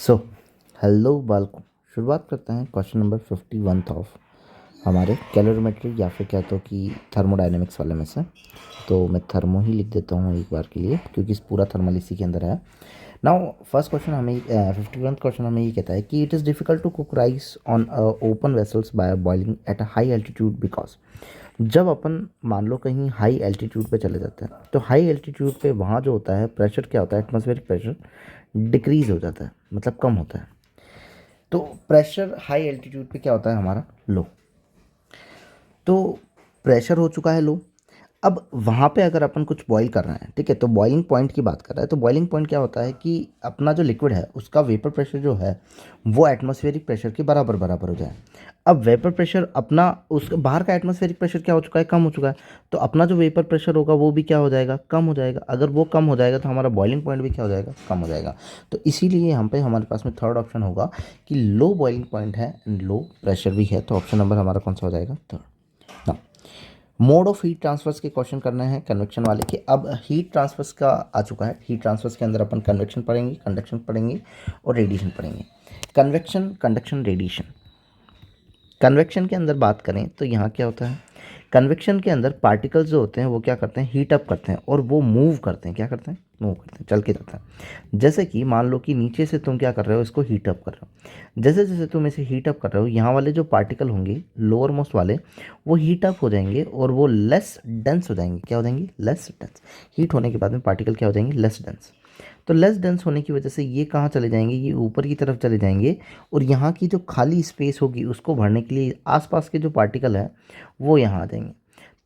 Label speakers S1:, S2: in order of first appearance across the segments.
S1: So hello बालकों, शुरुआत करते हैं क्वेश्चन नंबर 51 ऑफ हमारे कैलोरीमेट्री या फिर कहते हो कि थर्मोडायनेमिक्स वाले में से। तो मैं थर्मो ही लिख देता हूँ एक बार के लिए, क्योंकि इस पूरा थर्मल इसी के अंदर है। नाउ फर्स्ट क्वेश्चन हमें 51 क्वेश्चन हमें ये कहता है कि it is difficult to cook rice on open vessels by boiling at a high altitude because जब अपन मान लो कहीं हाई एल्टीट्यूड पे चले जाते हैं तो हाई एल्टीट्यूड पे वहाँ जो होता है प्रेशर क्या होता है, एटमॉस्फेरिक प्रेशर डिक्रीज हो जाता है, मतलब कम होता है। तो प्रेशर हाई एल्टीट्यूड पे क्या होता है हमारा, लो। तो प्रेशर हो चुका है लो। अब वहाँ पे अगर अपन कुछ बॉईल कर रहे हैं, ठीक है, तो बॉइलिंग पॉइंट की बात कर रहा है, तो बॉइलिंग पॉइंट क्या होता है कि अपना जो लिक्विड है उसका वेपर प्रेशर जो है वो एटमॉस्फेरिक प्रेशर के बराबर बराबर हो जाए। अब वेपर प्रेशर अपना उसके बाहर का एटमॉस्फेरिक प्रेशर क्या हो चुका है, कम हो चुका है। तो अपना जो वेपर प्रेशर होगा वो भी क्या हो जाएगा, कम हो जाएगा। अगर वो कम हो जाएगा तो हमारा बॉइलिंग पॉइंट भी क्या हो जाएगा, कम हो जाएगा। तो इसीलिए यहाँ पे हमारे पास में थर्ड ऑप्शन होगा कि लो बॉइलिंग पॉइंट है एंड लो प्रेशर भी है। तो ऑप्शन नंबर हमारा कौन सा हो जाएगा, third. Mode of heat transfers के क्वेश्चन करने हैं कन्वेक्शन वाले के। अब हीट ट्रांसफर्स का आ चुका है। हीट ट्रांसफर्स के अंदर अपन कन्वेक्शन पढ़ेंगे, कंडक्शन पढ़ेंगे और रेडिएशन पढ़ेंगे। Convection, conduction, radiation. कन्वेक्शन के अंदर बात करें तो यहाँ क्या होता है, कन्वेक्शन के अंदर पार्टिकल्स जो होते हैं वो क्या करते हैं, हीट अप करते हैं और वो मूव करते हैं। क्या करते हैं, मूव करते हैं, चल के जाता है। जैसे कि मान लो कि नीचे से तुम क्या कर रहे हो, इसको हीट अप कर रहे हो। जैसे जैसे तुम इसे हीट अप कर रहे हो, यहाँ वाले जो पार्टिकल होंगे लोअर मोस्ट वाले, वो हीट अप हो जाएंगे और वो लेस डेंस हो जाएंगे। क्या हो जाएंगे, लेस डेंस। हीट होने के बाद में पार्टिकल क्या हो जाएंगे, लेस डेंस। तो लेस डेंस होने की वजह से ये कहाँ चले जाएंगे, ये ऊपर की तरफ चले जाएंगे। और यहाँ की जो खाली स्पेस होगी उसको भरने के लिए आसपास के जो पार्टिकल है वो यहाँ आ जाएंगे।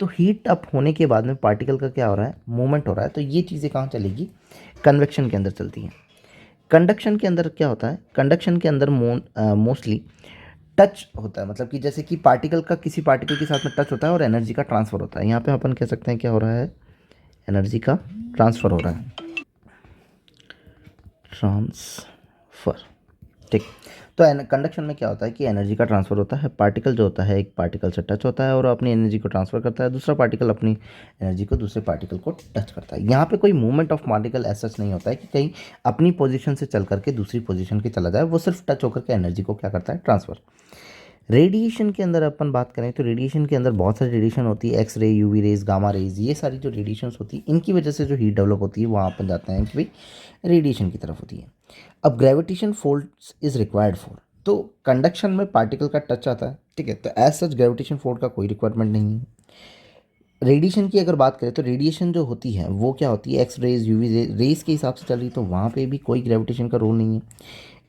S1: तो हीट अप होने के बाद में पार्टिकल का क्या हो रहा है, मूवमेंट हो रहा है। तो ये चीज़ें कहाँ चलेगी, कन्वेक्शन के अंदर चलती हैं। कंडक्शन के अंदर क्या होता है, कंडक्शन के अंदर मोस्टली टच होता है, मतलब कि जैसे कि पार्टिकल का किसी पार्टिकल के साथ में टच होता है और एनर्जी का ट्रांसफ़र होता है। यहाँ पे अपन कह सकते हैं क्या हो रहा है, एनर्जी का ट्रांसफ़र हो रहा है, ट्रांसफ़र। ठीक। तो कंडक्शन में क्या होता है कि एनर्जी का ट्रांसफ़र होता है। पार्टिकल जो होता है एक पार्टिकल से टच होता है और अपनी एनर्जी को ट्रांसफ़र करता है, दूसरा पार्टिकल अपनी एनर्जी को दूसरे पार्टिकल को टच करता है। यहाँ पे कोई मूवमेंट ऑफ पार्टिकल ऐसा नहीं होता है कि कहीं अपनी पोजीशन से चल करके दूसरी पोजीशन के चला जाए, वो सिर्फ टच होकर के एनर्जी को क्या करता है, ट्रांसफ़र। रेडिएशन के अंदर अपन बात करें तो रेडिएशन के अंदर बहुत सारी रेडिएशन होती है, X ray, UV rays, gamma rays, ये सारी जो रेडिएशंस होती है इनकी वजह से जो हीट डेवलप होती है वहाँ अपन जाते हैं कि भाई रेडिएशन की तरफ होती है। अब gravitation force is required for, तो कंडक्शन में पार्टिकल का टच आता है, ठीक है, तो एज सच ग्रेविटेशन फोर्स का कोई रिक्वायरमेंट नहीं है। रेडिएशन की अगर बात करें तो रेडिएशन जो होती है वो क्या होती है, एक्स रेज, यूवी रेज के हिसाब से चल रही, तो वहाँ पे भी कोई ग्रेविटेशन का रोल नहीं है।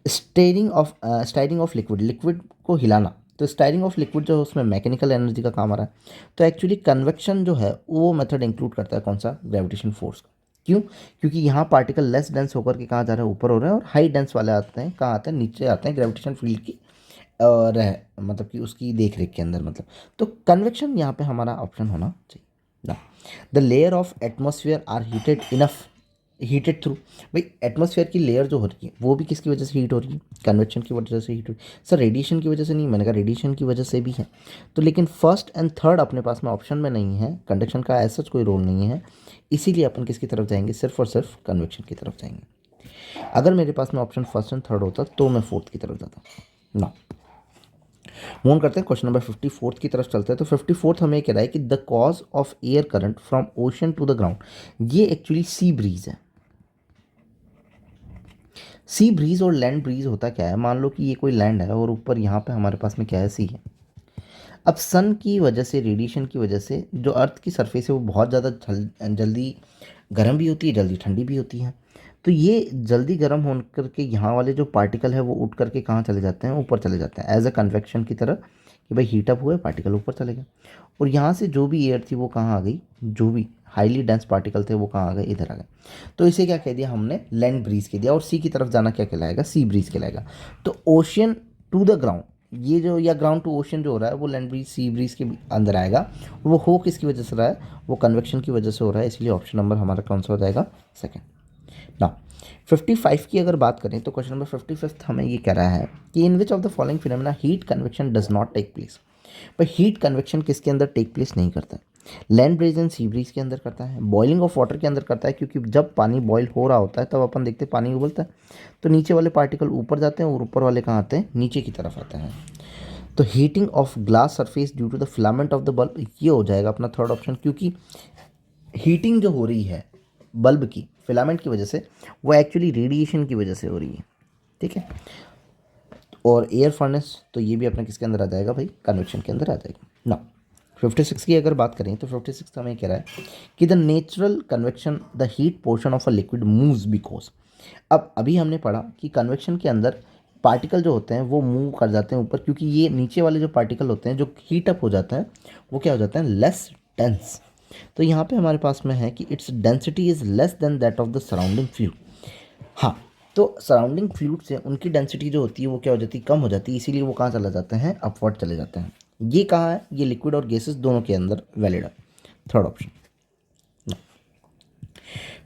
S1: स्टायरिंग ऑफ लिक्विड, लिक्विड को हिलाना, तो स्टायरिंग ऑफ लिक्विड जो है उसमें मैकेनिकल एनर्जी का काम आ रहा है। तो एक्चुअली कन्वेक्शन जो है वो मेथड इंक्लूड करता है कौन सा, ग्रेविटेशन फोर्स का। क्यों, क्योंकि यहाँ पार्टिकल लेस डेंस होकर के कहाँ जा रहे हैं, ऊपर हो रहे हैं, और हाई डेंस वाले आते हैं कहाँ आते हैं, नीचे आते हैं ग्रेविटेशन फील्ड की रह मतलब कि उसकी देख रेख के अंदर, मतलब। तो कन्वेक्शन यहाँ पे हमारा ऑप्शन होना चाहिए ना। The layer of atmosphere are heated enough, heated through, भाई एटमॉस्फेयर की लेयर जो हो रही है वो भी किसकी वजह से हीट हो रही है, कन्वेक्शन की वजह से हीट हो रही है। सर रेडिएशन की वजह से नहीं, मैंने कहा रेडिएशन की वजह से भी है। तो लेकिन फर्स्ट एंड थर्ड अपने पास में ऑप्शन में नहीं है, कंडक्शन का ऐसा कोई रोल नहीं है, इसीलिए अपन किसकी तरफ जाएंगे, सिर्फ और सिर्फ कन्वेक्शन की तरफ जाएंगे। अगर मेरे पास में ऑप्शन फर्स्ट एंड थर्ड होता तो मैं फोर्थ की तरफ जाता ना। मूव करते हैं क्वेश्चन नंबर 54 की तरफ चलते हैं। तो 54 हमें कह रहा है कि the cause of air current from ocean to the ground, ये एक्चुअली सी ब्रीज है। सी ब्रीज और लैंड ब्रीज होता क्या है, मान लो कि ये कोई लैंड है और ऊपर यहाँ पे हमारे पास में क्या है, सी है। अब सन की वजह से, रेडिएशन की वजह से जो अर्थ की सरफेस है वो बहुत ज़्यादा जल्दी गर्म भी होती है, जल्दी ठंडी भी होती है। तो ये जल्दी गर्म हो करके यहाँ वाले जो पार्टिकल है वो उठ करके कहाँ चले जाते हैं, ऊपर चले जाते हैं, एज अ कन्वेक्शन की तरह कि भाई हीटअप हुए पार्टिकल ऊपर चले गए। और यहाँ से जो भी एयर थी वो कहाँ आ गई, जो भी हाईली डेंस पार्टिकल थे वो कहाँ आ गए, इधर आ गए। तो इसे क्या कह दिया हमने, लैंड ब्रीज कह दिया। और सी की तरफ जाना क्या कहलाएगा, सी ब्रीज कहलाएगा। तो ओशियन टू द ग्राउंड, ये जो या ग्राउंड टू ओशन जो हो रहा है वो लैंड ब्रीज सी ब्रीज के अंदर आएगा। और वो हो किसकी वजह से रहा है, वो कन्वेक्शन की वजह से हो रहा है, इसलिए ऑप्शन नंबर हमारा कौन सा हो जाएगा, सेकेंड ना। 55 की अगर बात करें तो क्वेश्चन नंबर 55 हमें ये कह रहा है कि in which of the following phenomena heat convection does not take place. पर हीट कन्वेक्शन किसके अंदर टेक प्लेस नहीं करता है, land breeze and sea breeze के अंदर करता है, बॉइलिंग ऑफ वाटर के अंदर करता है, क्योंकि जब पानी बॉयल हो रहा होता है तब अपन देखते हैं पानी उबलता है, तो नीचे वाले पार्टिकल ऊपर जाते हैं और ऊपर वाले कहाँ आते हैं, नीचे की तरफ आते हैं। तो heating of glass surface due to the filament of the bulb, ये हो जाएगा अपना थर्ड ऑप्शन, क्योंकि हीटिंग जो हो रही है बल्ब की फिलामेंट की वजह से, वो एक्चुअली रेडिएशन की वजह से हो रही है, ठीक है। और एयर फर्नेस, तो ये भी अपना किसके अंदर आ जाएगा भाई, कन्वेक्शन के अंदर आ जाएगा ना। 56 की अगर बात करें तो 56 हमें कह रहा है कि the natural convection the heat portion of a liquid moves because. अब अभी हमने पढ़ा कि कन्वेक्शन के अंदर पार्टिकल जो होते हैं वो मूव कर जाते हैं ऊपर, क्योंकि ये नीचे वाले जो पार्टिकल होते हैं जो हीट अप हो जाता है वो क्या हो जाता है, लेस डेंस। तो यहाँ पे हमारे पास में है कि its density is less than that of the surrounding fluid. हाँ, तो सराउंडिंग फ्लूइड से उनकी डेंसिटी जो होती है वो क्या हो जाती है, कम हो जाती है, इसीलिए वो कहाँ चला जाते हैं, अपवर्ड चले जाते हैं। ये कहाँ है, ये लिक्विड और गैसेस दोनों के अंदर वैलिड है, थर्ड ऑप्शन।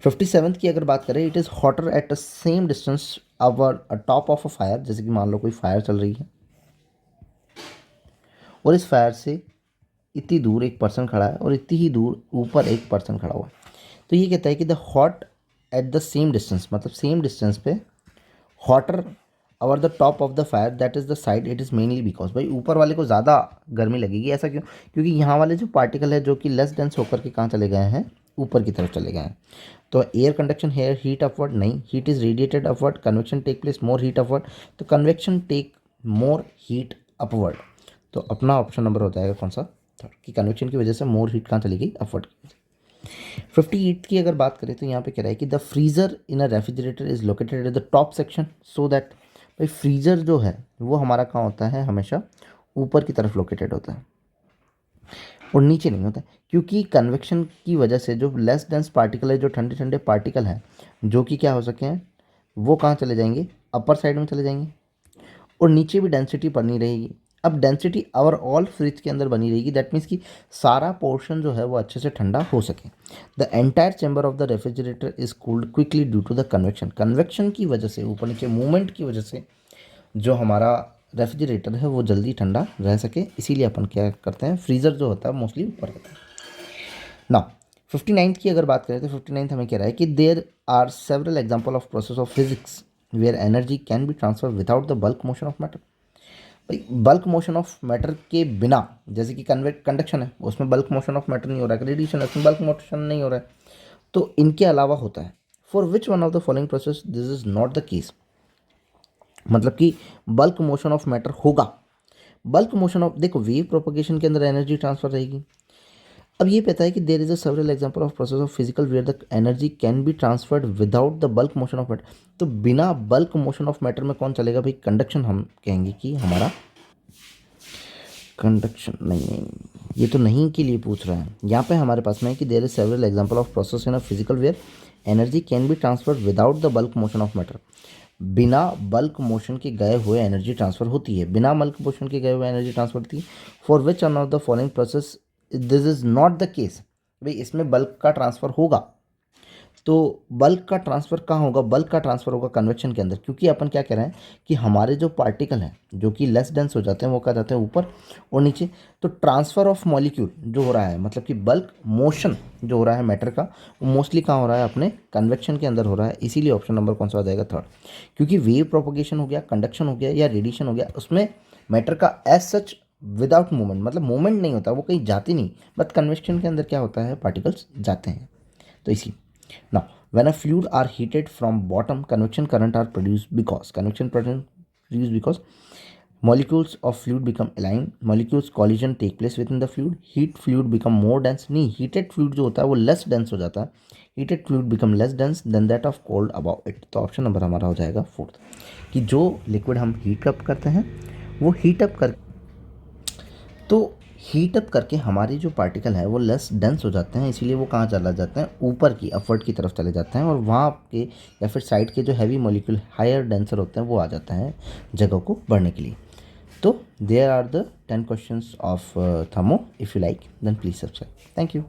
S1: 57 की अगर बात करें, it is hotter at the same distance our top of a fire, जैसे कि मान लो कोई फायर चल रही है और इस फायर से इतनी दूर एक पर्सन खड़ा है और इतनी ही दूर ऊपर एक पर्सन खड़ा हुआ है, तो ये कहता है कि the hot at the same distance, मतलब सेम डिस्टेंस पे hotter our the top of the fire that is the side, it is mainly because, भाई ऊपर वाले को ज़्यादा गर्मी लगेगी, ऐसा क्यों, क्योंकि यहाँ वाले जो पार्टिकल है जो कि लेस डेंस होकर के कहाँ चले गए हैं, ऊपर की तरफ चले गए हैं। तो air conduction here heat upward नहीं, heat is radiated upward, convection take place more heat upward, तो convection take more heat upward. तो अपना ऑप्शन नंबर हो जाएगा कौन सा, थर्ड, कि कन्वेक्शन की वजह से मोर हीट कहाँ चली गई, अपवर्ड की वजह से। 58 की अगर बात करें तो यहाँ पे कह रहा है कि the freezer in a refrigerator is located at the top section so that, भाई फ्रीज़र जो है वो हमारा कहाँ होता है, हमेशा ऊपर की तरफ लोकेटेड होता है और नीचे नहीं होता है, क्योंकि कन्वेक्शन की वजह से जो लेस डेंस पार्टिकल है, जो ठंडे ठंडे पार्टिकल हैं जो कि क्या हो सके हैं, वो कहाँ चले जाएंगे, अपर साइड में चले जाएंगे और नीचे भी डेंसिटी बनी रहेगी। अब डेंसिटी ओवरऑल फ्रिज के अंदर बनी रहेगी, दैट मीन्स कि सारा पोर्शन जो है वो अच्छे से ठंडा हो सके। The entire chamber of the refrigerator is cooled quickly due to the convection, convection की वजह से, ऊपर नीचे मूवमेंट की वजह से जो हमारा रेफ्रिजरेटर है वो जल्दी ठंडा रह सके, इसीलिए अपन क्या करते हैं, फ्रीज़र जो होता है मोस्टली ऊपर रहता है ना। 59 की अगर बात करें तो 59 हमें कह रहा है कि there are several example of process of physics where energy can be transfer without the bulk motion of matter. भाई बल्क मोशन ऑफ मैटर के बिना, जैसे कि कंडक्शन है उसमें बल्क मोशन ऑफ मैटर नहीं हो रहा है, रेडिएशन है उसमें बल्क मोशन नहीं हो रहा है, तो इनके अलावा होता है। For which one of the following process this is not the case, मतलब कि बल्क मोशन ऑफ मैटर होगा, बल्क मोशन ऑफ, देखो वेव प्रोपगेशन के अंदर एनर्जी ट्रांसफर रहेगी। अब ये पता है कि there is a several example of process of physical where the energy can be transferred without the bulk motion of matter, तो बिना बल्क मोशन ऑफ मैटर में कौन चलेगा भाई, कंडक्शन हम कहेंगे कि हमारा कंडक्शन नहीं, ये तो नहीं के लिए पूछ रहा है, यहाँ पे हमारे पास में है कि there is several example of process in a physical where energy can be transferred without the bulk motion of matter, बिना बल्क मोशन के गए हुए एनर्जी ट्रांसफर होती है, बिना बल्क मोशन के गए हुए एनर्जी ट्रांसफर होती है। For which one of the following process this is not the case, भाई इसमें बल्क का ट्रांसफर होगा, तो बल्क का ट्रांसफ़र कहाँ होगा, बल्क का ट्रांसफ़र होगा कन्वेक्शन के अंदर, क्योंकि अपन क्या कह रहे हैं कि हमारे जो पार्टिकल हैं जो कि लेस डेंस हो जाते हैं वो क्या जाते हैं ऊपर और नीचे, तो ट्रांसफ़र ऑफ मॉलिक्यूल जो हो रहा है, मतलब कि बल्क मोशन जो हो रहा है मैटर का, वो मोस्टली कहाँ हो रहा है, अपने कन्वेक्शन के अंदर हो रहा है, इसीलिए ऑप्शन नंबर कौन सा हो जाएगा, थर्ड, क्योंकि वेव प्रोपोगेशन हो गया, कंडक्शन हो गया या रेडिएशन हो गया, उसमें मैटर का एज सच विदाउट मूवमेंट, मतलब मूवमेंट नहीं होता, वो कहीं जाती नहीं, बट कन्वेक्शन के अंदर क्या होता है, पार्टिकल्स जाते हैं, तो इसी now when a fluid are heated from bottom, convection current are produced because convection current produced because molecules of fluid become aligned, molecules collision take place within the fluid, heat fluid become more dense, नहीं heated fluid जो होता है वो less dense हो जाता है, heated fluid become less dense than that of cold above it, तो option number हमारा हो जाएगा फोर्थ, कि जो लिक्विड हम हीट अप करते हैं वो हीट अप कर, तो हीट अप करके हमारे जो पार्टिकल है वो लेस डेंस हो जाते हैं, इसीलिए वो कहाँ चला जाते हैं, ऊपर की अपवर्ड की तरफ चले जाते हैं, और वहाँ के या फिर साइड के जो हैवी मॉलिक्यूल हायर डेंसर होते हैं वो आ जाते हैं जगह को बढ़ने के लिए। तो there are the 10 questions of thermo, if you like then please subscribe, thank you.